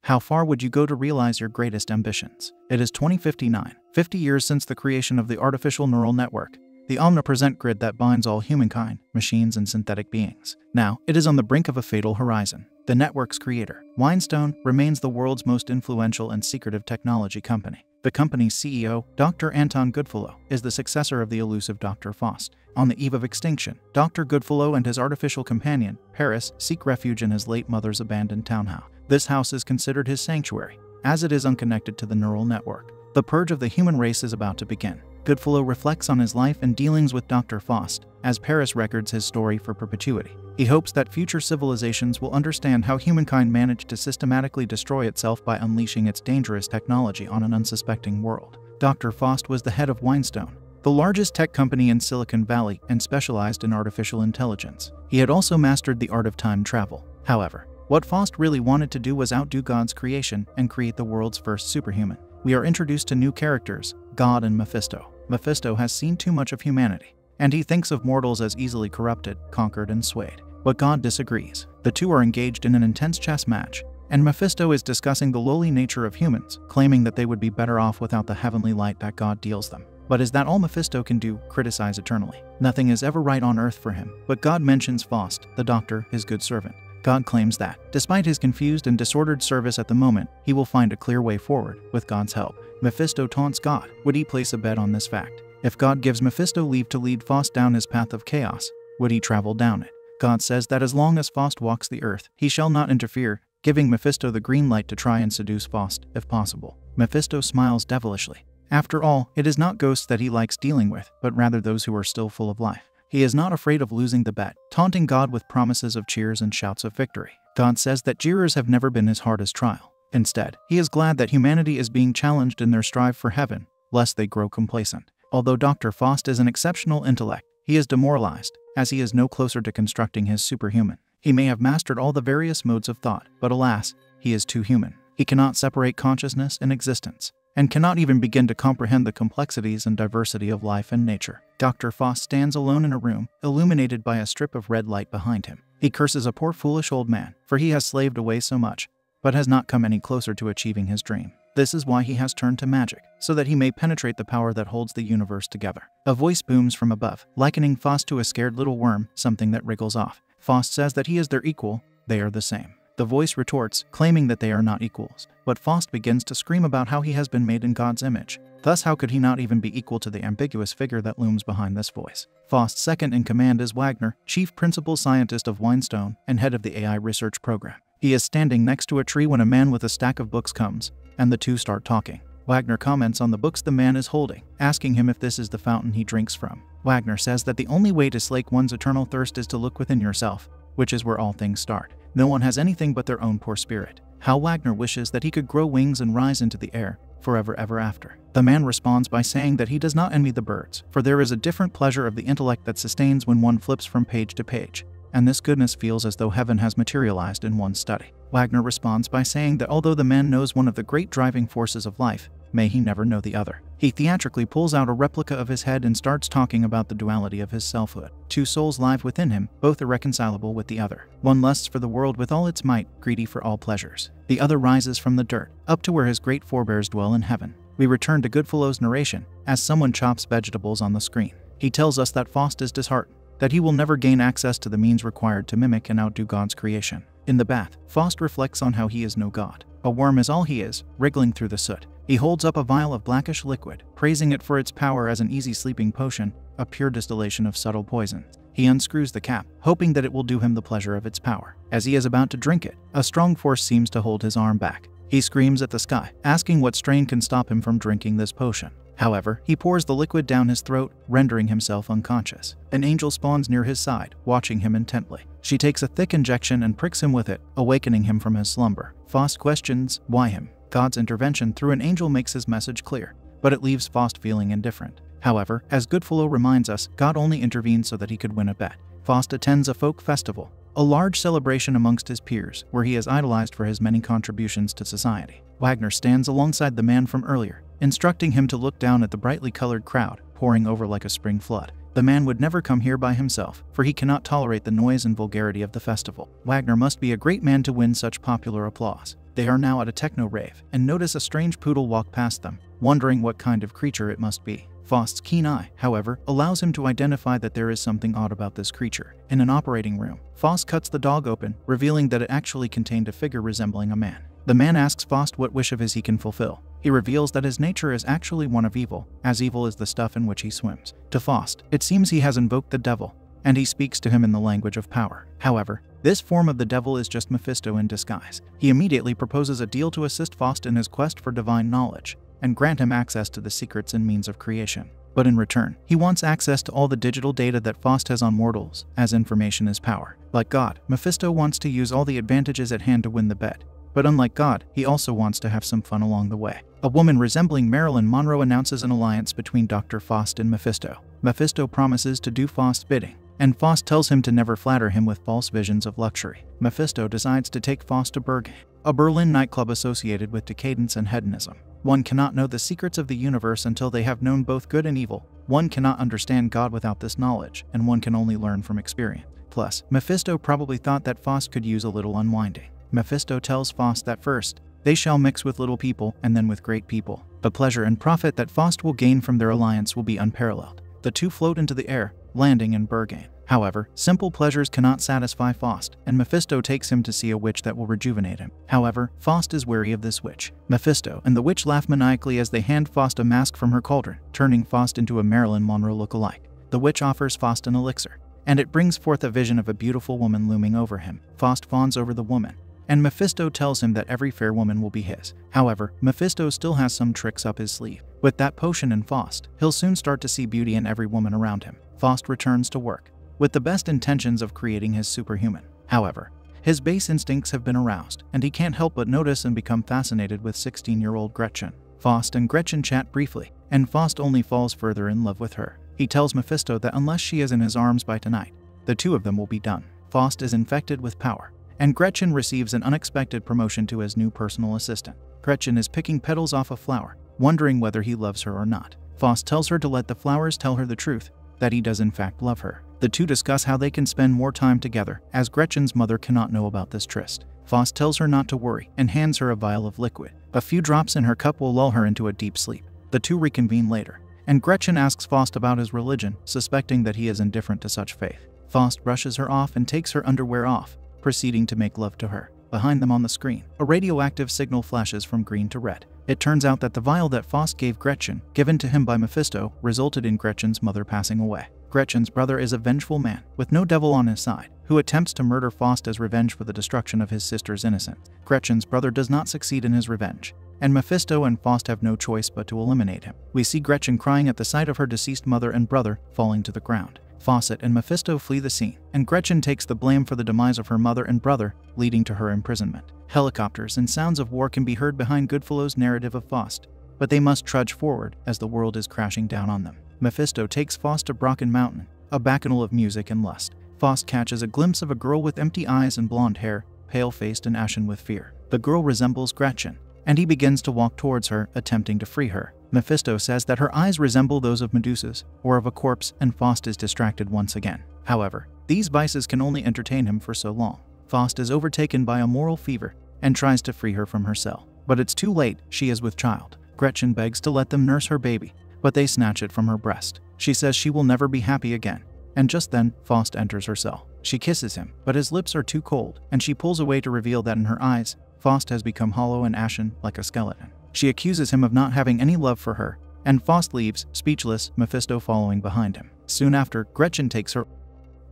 How far would you go to realize your greatest ambitions? It is 2059, 50 years since the creation of the artificial neural network, the omnipresent grid that binds all humankind, machines, and synthetic beings. Now, it is on the brink of a fatal horizon. The network's creator, Weinstein, remains the world's most influential and secretive technology company. The company's CEO, Dr. Anton Goodfellow, is the successor of the elusive Dr. Faust. On the eve of extinction, Dr. Goodfellow and his artificial companion, Paris, seek refuge in his late mother's abandoned townhouse. This house is considered his sanctuary, as it is unconnected to the neural network. The purge of the human race is about to begin. Goodfellow reflects on his life and dealings with Dr. Faust, as Paris records his story for perpetuity. He hopes that future civilizations will understand how humankind managed to systematically destroy itself by unleashing its dangerous technology on an unsuspecting world. Dr. Faust was the head of Weinstein, the largest tech company in Silicon Valley, and specialized in artificial intelligence. He had also mastered the art of time travel. However, what Faust really wanted to do was outdo God's creation and create the world's first superhuman. We are introduced to new characters, God and Mephisto. Mephisto has seen too much of humanity, and he thinks of mortals as easily corrupted, conquered, and swayed. But God disagrees. The two are engaged in an intense chess match, and Mephisto is discussing the lowly nature of humans, claiming that they would be better off without the heavenly light that God deals them. But is that all Mephisto can do? Criticize eternally. Nothing is ever right on earth for him. But God mentions Faust, the doctor, his good servant. God claims that, despite his confused and disordered service at the moment, he will find a clear way forward, with God's help. Mephisto taunts God. Would he place a bet on this fact? If God gives Mephisto leave to lead Faust down his path of chaos, would he travel down it? God says that as long as Faust walks the earth, he shall not interfere, giving Mephisto the green light to try and seduce Faust, if possible. Mephisto smiles devilishly. After all, it is not ghosts that he likes dealing with, but rather those who are still full of life. He is not afraid of losing the bet, taunting God with promises of cheers and shouts of victory. God says that jeers have never been his hardest trial. Instead, he is glad that humanity is being challenged in their strive for heaven, lest they grow complacent. Although Dr. Faust is an exceptional intellect, he is demoralized, as he is no closer to constructing his superhuman. He may have mastered all the various modes of thought, but alas, he is too human. He cannot separate consciousness and existence, and cannot even begin to comprehend the complexities and diversity of life and nature. Dr. Faust stands alone in a room, illuminated by a strip of red light behind him. He curses a poor foolish old man, for he has slaved away so much, but has not come any closer to achieving his dream. This is why he has turned to magic, so that he may penetrate the power that holds the universe together. A voice booms from above, likening Faust to a scared little worm, something that wriggles off. Faust says that he is their equal, they are the same. The voice retorts, claiming that they are not equals, but Faust begins to scream about how he has been made in God's image. Thus, how could he not even be equal to the ambiguous figure that looms behind this voice? Faust's second in command is Wagner, chief principal scientist of Weinstein and head of the AI research program. He is standing next to a tree when a man with a stack of books comes, and the two start talking. Wagner comments on the books the man is holding, asking him if this is the fountain he drinks from. Wagner says that the only way to slake one's eternal thirst is to look within yourself, which is where all things start. No one has anything but their own poor spirit. How Wagner wishes that he could grow wings and rise into the air, forever ever after. The man responds by saying that he does not envy the birds, for there is a different pleasure of the intellect that sustains when one flips from page to page, and this goodness feels as though heaven has materialized in one's study. Wagner responds by saying that although the man knows one of the great driving forces of life, may he never know the other. He theatrically pulls out a replica of his head and starts talking about the duality of his selfhood. Two souls live within him, both irreconcilable with the other. One lusts for the world with all its might, greedy for all pleasures. The other rises from the dirt, up to where his great forebears dwell in heaven. We return to Goodfellow's narration, as someone chops vegetables on the screen. He tells us that Faust is disheartened, that he will never gain access to the means required to mimic and outdo God's creation. In the bath, Faust reflects on how he is no god. A worm is all he is, wriggling through the soot. He holds up a vial of blackish liquid, praising it for its power as an easy sleeping potion, a pure distillation of subtle poison. He unscrews the cap, hoping that it will do him the pleasure of its power. As he is about to drink it, a strong force seems to hold his arm back. He screams at the sky, asking what strain can stop him from drinking this potion. However, he pours the liquid down his throat, rendering himself unconscious. An angel spawns near his side, watching him intently. She takes a thick injection and pricks him with it, awakening him from his slumber. Faust questions, why him? God's intervention through an angel makes his message clear, but it leaves Faust feeling indifferent. However, as Goodfellow reminds us, God only intervened so that he could win a bet. Faust attends a folk festival, a large celebration amongst his peers, where he is idolized for his many contributions to society. Wagner stands alongside the man from earlier, instructing him to look down at the brightly colored crowd, pouring over like a spring flood. The man would never come here by himself, for he cannot tolerate the noise and vulgarity of the festival. Wagner must be a great man to win such popular applause. They are now at a techno rave, and notice a strange poodle walk past them, wondering what kind of creature it must be. Faust's keen eye, however, allows him to identify that there is something odd about this creature. In an operating room, Faust cuts the dog open, revealing that it actually contained a figure resembling a man. The man asks Faust what wish of his he can fulfill. He reveals that his nature is actually one of evil, as evil is the stuff in which he swims. To Faust, it seems he has invoked the devil, and he speaks to him in the language of power. However, this form of the devil is just Mephisto in disguise. He immediately proposes a deal to assist Faust in his quest for divine knowledge, and grant him access to the secrets and means of creation. But in return, he wants access to all the digital data that Faust has on mortals, as information is power. Like God, Mephisto wants to use all the advantages at hand to win the bet. But unlike God, he also wants to have some fun along the way. A woman resembling Marilyn Monroe announces an alliance between Dr. Faust and Mephisto. Mephisto promises to do Faust's bidding, and Faust tells him to never flatter him with false visions of luxury. Mephisto decides to take Faust to Berghain, a Berlin nightclub associated with decadence and hedonism. One cannot know the secrets of the universe until they have known both good and evil. One cannot understand God without this knowledge, and one can only learn from experience. Plus, Mephisto probably thought that Faust could use a little unwinding. Mephisto tells Faust that first, they shall mix with little people and then with great people. The pleasure and profit that Faust will gain from their alliance will be unparalleled. The two float into the air, landing in Berghain. However, simple pleasures cannot satisfy Faust, and Mephisto takes him to see a witch that will rejuvenate him. However, Faust is wary of this witch. Mephisto and the witch laugh maniacally as they hand Faust a mask from her cauldron, turning Faust into a Marilyn Monroe look-alike. The witch offers Faust an elixir, and it brings forth a vision of a beautiful woman looming over him. Faust fawns over the woman, and Mephisto tells him that every fair woman will be his. However, Mephisto still has some tricks up his sleeve. With that potion in Faust, he'll soon start to see beauty in every woman around him. Faust returns to work, with the best intentions of creating his superhuman. However, his base instincts have been aroused, and he can't help but notice and become fascinated with 16-year-old Gretchen. Faust and Gretchen chat briefly, and Faust only falls further in love with her. He tells Mephisto that unless she is in his arms by tonight, the two of them will be done. Faust is infected with power, and Gretchen receives an unexpected promotion to his new personal assistant. Gretchen is picking petals off a flower, wondering whether he loves her or not. Faust tells her to let the flowers tell her the truth, that he does in fact love her. The two discuss how they can spend more time together, as Gretchen's mother cannot know about this tryst. Faust tells her not to worry and hands her a vial of liquid. A few drops in her cup will lull her into a deep sleep. The two reconvene later, and Gretchen asks Faust about his religion, suspecting that he is indifferent to such faith. Faust brushes her off and takes her underwear off, proceeding to make love to her. Behind them on the screen, a radioactive signal flashes from green to red. It turns out that the vial that Faust gave Gretchen, given to him by Mephisto, resulted in Gretchen's mother passing away. Gretchen's brother is a vengeful man, with no devil on his side, who attempts to murder Faust as revenge for the destruction of his sister's innocence. Gretchen's brother does not succeed in his revenge, and Mephisto and Faust have no choice but to eliminate him. We see Gretchen crying at the sight of her deceased mother and brother falling to the ground. Faust and Mephisto flee the scene, and Gretchen takes the blame for the demise of her mother and brother, leading to her imprisonment. Helicopters and sounds of war can be heard behind Goodfellow's narrative of Faust, but they must trudge forward as the world is crashing down on them. Mephisto takes Faust to Brocken Mountain, a bacchanal of music and lust. Faust catches a glimpse of a girl with empty eyes and blonde hair, pale-faced and ashen with fear. The girl resembles Gretchen, and he begins to walk towards her, attempting to free her. Mephisto says that her eyes resemble those of Medusa's, or of a corpse, and Faust is distracted once again. However, these vices can only entertain him for so long. Faust is overtaken by a moral fever, and tries to free her from her cell. But it's too late, she is with child. Gretchen begs to let them nurse her baby, but they snatch it from her breast. She says she will never be happy again, and just then, Faust enters her cell. She kisses him, but his lips are too cold, and she pulls away to reveal that in her eyes, Faust has become hollow and ashen, like a skeleton. She accuses him of not having any love for her, and Faust leaves, speechless, Mephisto following behind him. Soon after, Gretchen takes her,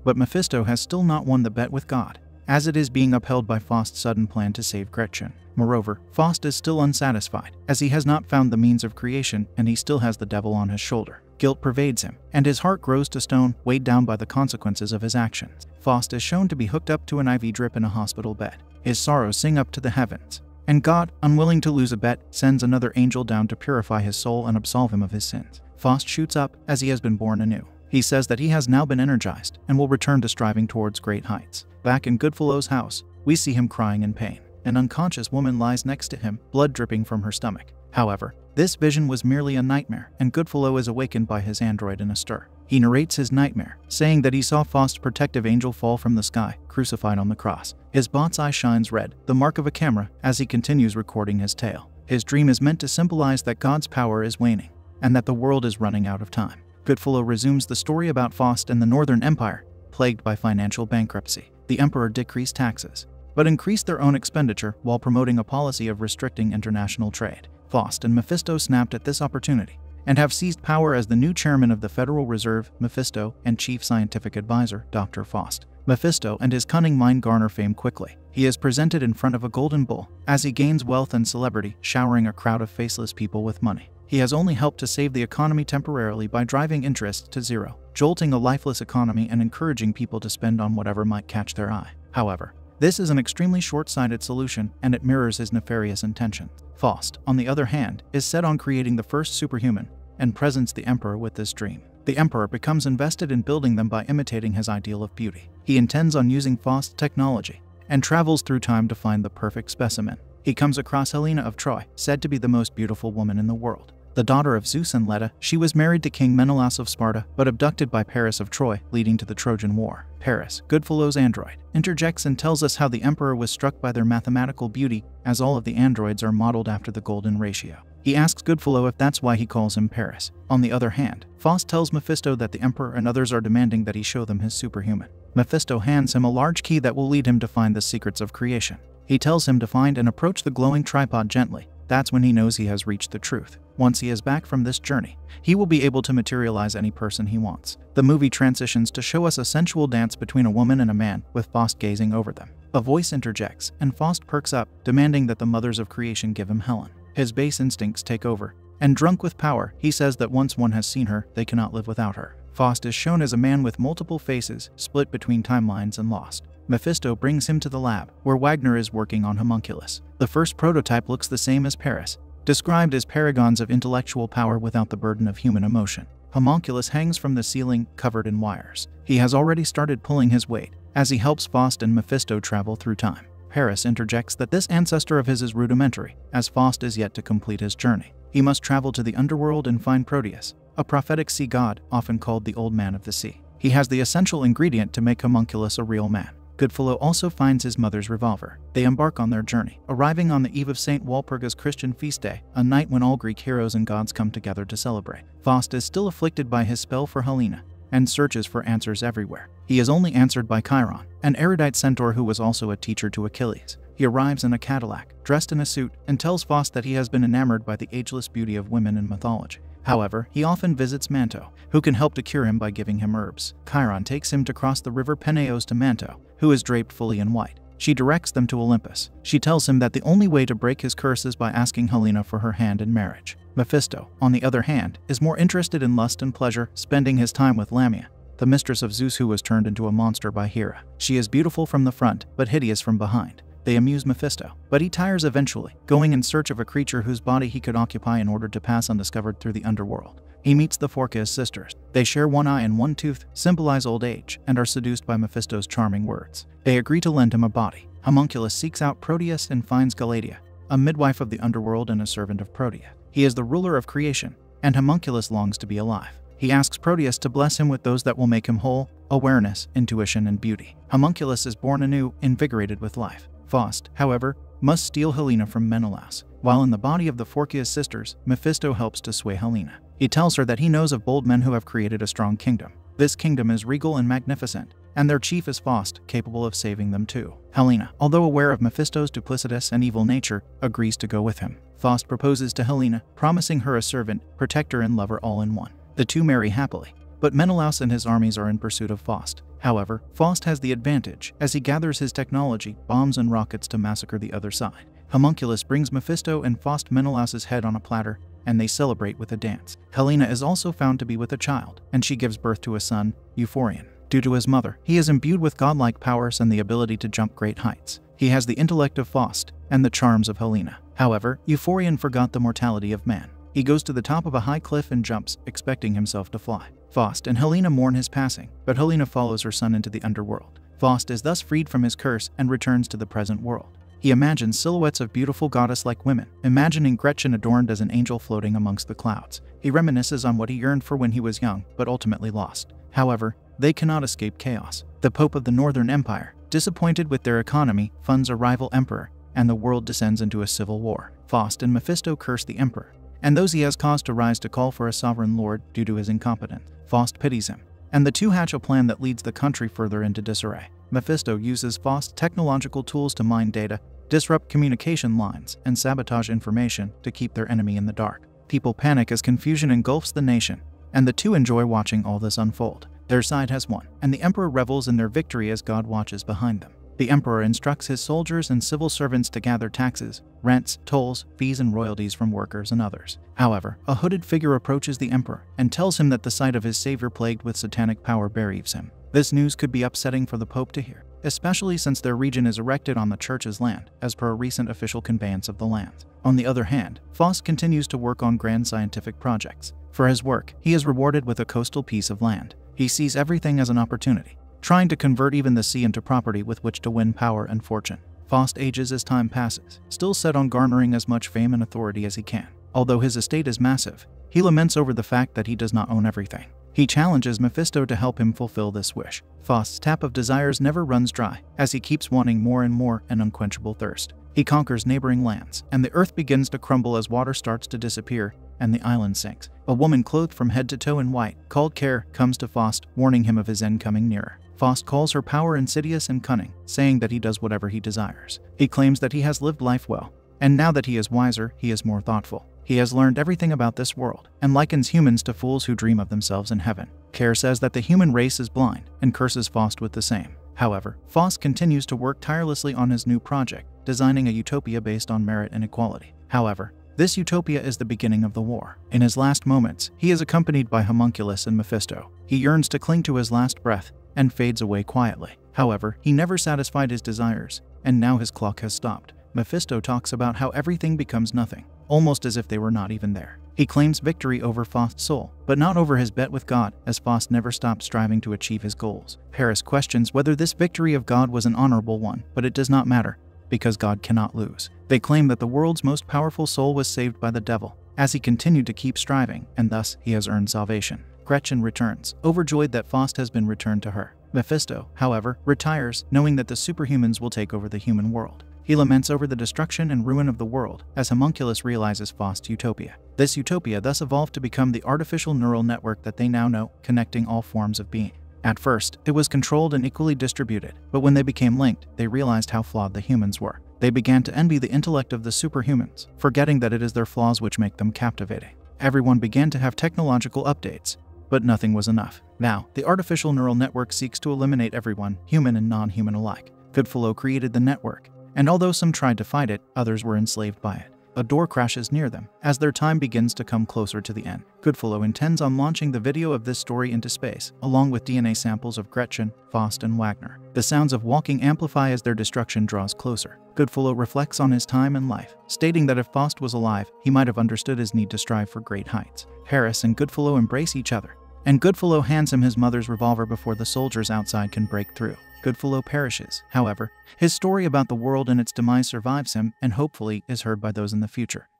but Mephisto has still not won the bet with God, as it is being upheld by Faust's sudden plan to save Gretchen. Moreover, Faust is still unsatisfied, as he has not found the means of creation and he still has the devil on his shoulder. Guilt pervades him, and his heart grows to stone, weighed down by the consequences of his actions. Faust is shown to be hooked up to an IV drip in a hospital bed. His sorrows sing up to the heavens, and God, unwilling to lose a bet, sends another angel down to purify his soul and absolve him of his sins. Faust shoots up, as he has been born anew. He says that he has now been energized, and will return to striving towards great heights. Back in Goodfellow's house, we see him crying in pain. An unconscious woman lies next to him, blood dripping from her stomach. However, this vision was merely a nightmare, and Goodfellow is awakened by his android in a stir. He narrates his nightmare, saying that he saw Faust's protective angel fall from the sky, crucified on the cross. His bot's eye shines red, the mark of a camera, as he continues recording his tale. His dream is meant to symbolize that God's power is waning, and that the world is running out of time. Goodfellow resumes the story about Faust and the Northern Empire, plagued by financial bankruptcy. The emperor decreased taxes, but increased their own expenditure while promoting a policy of restricting international trade. Faust and Mephisto snapped at this opportunity, and have seized power as the new chairman of the Federal Reserve, Mephisto, and chief scientific advisor, Dr. Faust. Mephisto and his cunning mind garner fame quickly. He is presented in front of a golden bull, as he gains wealth and celebrity, showering a crowd of faceless people with money. He has only helped to save the economy temporarily by driving interest to zero, jolting a lifeless economy and encouraging people to spend on whatever might catch their eye. However, this is an extremely short-sighted solution, and it mirrors his nefarious intentions. Faust, on the other hand, is set on creating the first superhuman, and presents the emperor with this dream. The emperor becomes invested in building them by imitating his ideal of beauty. He intends on using Faust's technology, and travels through time to find the perfect specimen. He comes across Helena of Troy, said to be the most beautiful woman in the world. The daughter of Zeus and Leda, she was married to King Menelaus of Sparta, but abducted by Paris of Troy, leading to the Trojan War. Paris, Goodfellow's android, interjects and tells us how the emperor was struck by their mathematical beauty, as all of the androids are modeled after the golden ratio. He asks Goodfellow if that's why he calls him Paris. On the other hand, Faust tells Mephisto that the emperor and others are demanding that he show them his superhuman. Mephisto hands him a large key that will lead him to find the secrets of creation. He tells him to find and approach the glowing tripod gently. That's when he knows he has reached the truth. Once he is back from this journey, he will be able to materialize any person he wants. The movie transitions to show us a sensual dance between a woman and a man, with Faust gazing over them. A voice interjects, and Faust perks up, demanding that the mothers of creation give him Helen. His base instincts take over, and drunk with power, he says that once one has seen her, they cannot live without her. Faust is shown as a man with multiple faces, split between timelines and lost. Mephisto brings him to the lab, where Wagner is working on homunculus. The first prototype looks the same as Paris, described as paragons of intellectual power without the burden of human emotion. Homunculus hangs from the ceiling, covered in wires. He has already started pulling his weight, as he helps Faust and Mephisto travel through time. Paris interjects that this ancestor of his is rudimentary, as Faust is yet to complete his journey. He must travel to the underworld and find Proteus, a prophetic sea god, often called the Old Man of the Sea. He has the essential ingredient to make homunculus a real man. Goodfellow also finds his mother's revolver. They embark on their journey, arriving on the eve of St. Walpurga's Christian feast day, a night when all Greek heroes and gods come together to celebrate. Faust is still afflicted by his spell for Helena, and searches for answers everywhere. He is only answered by Chiron, an erudite centaur who was also a teacher to Achilles. He arrives in a Cadillac, dressed in a suit, and tells Faust that he has been enamored by the ageless beauty of women in mythology. However, he often visits Manto, who can help to cure him by giving him herbs. Chiron takes him to cross the river Peneos to Manto, who is draped fully in white. She directs them to Olympus. She tells him that the only way to break his curse is by asking Helena for her hand in marriage. Mephisto, on the other hand, is more interested in lust and pleasure, spending his time with Lamia, the mistress of Zeus who was turned into a monster by Hera. She is beautiful from the front, but hideous from behind. They amuse Mephisto, but he tires eventually, going in search of a creature whose body he could occupy in order to pass undiscovered through the underworld. He meets the Phorcys sisters. They share one eye and one tooth, symbolize old age, and are seduced by Mephisto's charming words. They agree to lend him a body. Homunculus seeks out Proteus and finds Galatea, a midwife of the underworld and a servant of Protea. He is the ruler of creation, and Homunculus longs to be alive. He asks Proteus to bless him with those that will make him whole: awareness, intuition, and beauty. Homunculus is born anew, invigorated with life. Faust, however, must steal Helena from Menelaus. While in the body of the Phorcys sisters, Mephisto helps to sway Helena. He tells her that he knows of bold men who have created a strong kingdom. This kingdom is regal and magnificent, and their chief is Faust, capable of saving them too. Helena, although aware of Mephisto's duplicitous and evil nature, agrees to go with him. Faust proposes to Helena, promising her a servant, protector, and lover all in one. The two marry happily, but Menelaus and his armies are in pursuit of Faust. However, Faust has the advantage, as he gathers his technology, bombs and rockets to massacre the other side. Homunculus brings Mephisto and Faust Menelaus's head on a platter, and they celebrate with a dance. Helena is also found to be with a child, and she gives birth to a son, Euphorion. Due to his mother, he is imbued with godlike powers and the ability to jump great heights. He has the intellect of Faust, and the charms of Helena. However, Euphorion forgot the mortality of man. He goes to the top of a high cliff and jumps, expecting himself to fly. Faust and Helena mourn his passing, but Helena follows her son into the underworld. Faust is thus freed from his curse and returns to the present world. He imagines silhouettes of beautiful goddess-like women, imagining Gretchen adorned as an angel floating amongst the clouds. He reminisces on what he yearned for when he was young, but ultimately lost. However, they cannot escape chaos. The Pope of the Northern Empire, disappointed with their economy, funds a rival emperor, and the world descends into a civil war. Faust and Mephisto curse the emperor, and those he has caused to rise to call for a sovereign lord due to his incompetence. Faust pities him, and the two hatch a plan that leads the country further into disarray. Mephisto uses Faust's technological tools to mine data, disrupt communication lines, and sabotage information to keep their enemy in the dark. People panic as confusion engulfs the nation, and the two enjoy watching all this unfold. Their side has won, and the emperor revels in their victory as God watches behind them. The emperor instructs his soldiers and civil servants to gather taxes, rents, tolls, fees, and royalties from workers and others. However, a hooded figure approaches the emperor and tells him that the sight of his savior plagued with satanic power bereaves him. This news could be upsetting for the Pope to hear, especially since their region is erected on the church's land, as per a recent official conveyance of the land. On the other hand, Faust continues to work on grand scientific projects. For his work, he is rewarded with a coastal piece of land. He sees everything as an opportunity, trying to convert even the sea into property with which to win power and fortune. Faust ages as time passes, still set on garnering as much fame and authority as he can. Although his estate is massive, he laments over the fact that he does not own everything. He challenges Mephisto to help him fulfill this wish. Faust's tap of desires never runs dry, as he keeps wanting more and more, an unquenchable thirst. He conquers neighboring lands, and the earth begins to crumble as water starts to disappear, and the island sinks. A woman clothed from head to toe in white, called Care, comes to Faust, warning him of his end coming nearer. Faust calls her power insidious and cunning, saying that he does whatever he desires. He claims that he has lived life well, and now that he is wiser, he is more thoughtful. He has learned everything about this world, and likens humans to fools who dream of themselves in heaven. Care says that the human race is blind, and curses Faust with the same. However, Faust continues to work tirelessly on his new project, designing a utopia based on merit and equality. However, this utopia is the beginning of the war. In his last moments, he is accompanied by Homunculus and Mephisto. He yearns to cling to his last breath, and fades away quietly. However, he never satisfied his desires, and now his clock has stopped. Mephisto talks about how everything becomes nothing, almost as if they were not even there. He claims victory over Faust's soul, but not over his bet with God, as Faust never stopped striving to achieve his goals. Paris questions whether this victory of God was an honorable one, but it does not matter, because God cannot lose. They claim that the world's most powerful soul was saved by the devil, as he continued to keep striving, and thus he has earned salvation. Gretchen returns, overjoyed that Faust has been returned to her. Mephisto, however, retires, knowing that the superhumans will take over the human world. He laments over the destruction and ruin of the world, as Homunculus realizes Faust's utopia. This utopia thus evolved to become the artificial neural network that they now know, connecting all forms of being. At first, it was controlled and equally distributed, but when they became linked, they realized how flawed the humans were. They began to envy the intellect of the superhumans, forgetting that it is their flaws which make them captivating. Everyone began to have technological updates, but nothing was enough. Now, the artificial neural network seeks to eliminate everyone, human and non-human alike. Goodfellow created the network, and although some tried to fight it, others were enslaved by it. A door crashes near them, as their time begins to come closer to the end. Goodfellow intends on launching the video of this story into space, along with DNA samples of Gretchen, Faust, and Wagner. The sounds of walking amplify as their destruction draws closer. Goodfellow reflects on his time and life, stating that if Faust was alive, he might have understood his need to strive for great heights. Harris and Goodfellow embrace each other, and Goodfellow hands him his mother's revolver before the soldiers outside can break through. Goodfellow perishes. However, his story about the world and its demise survives him, and hopefully is heard by those in the future.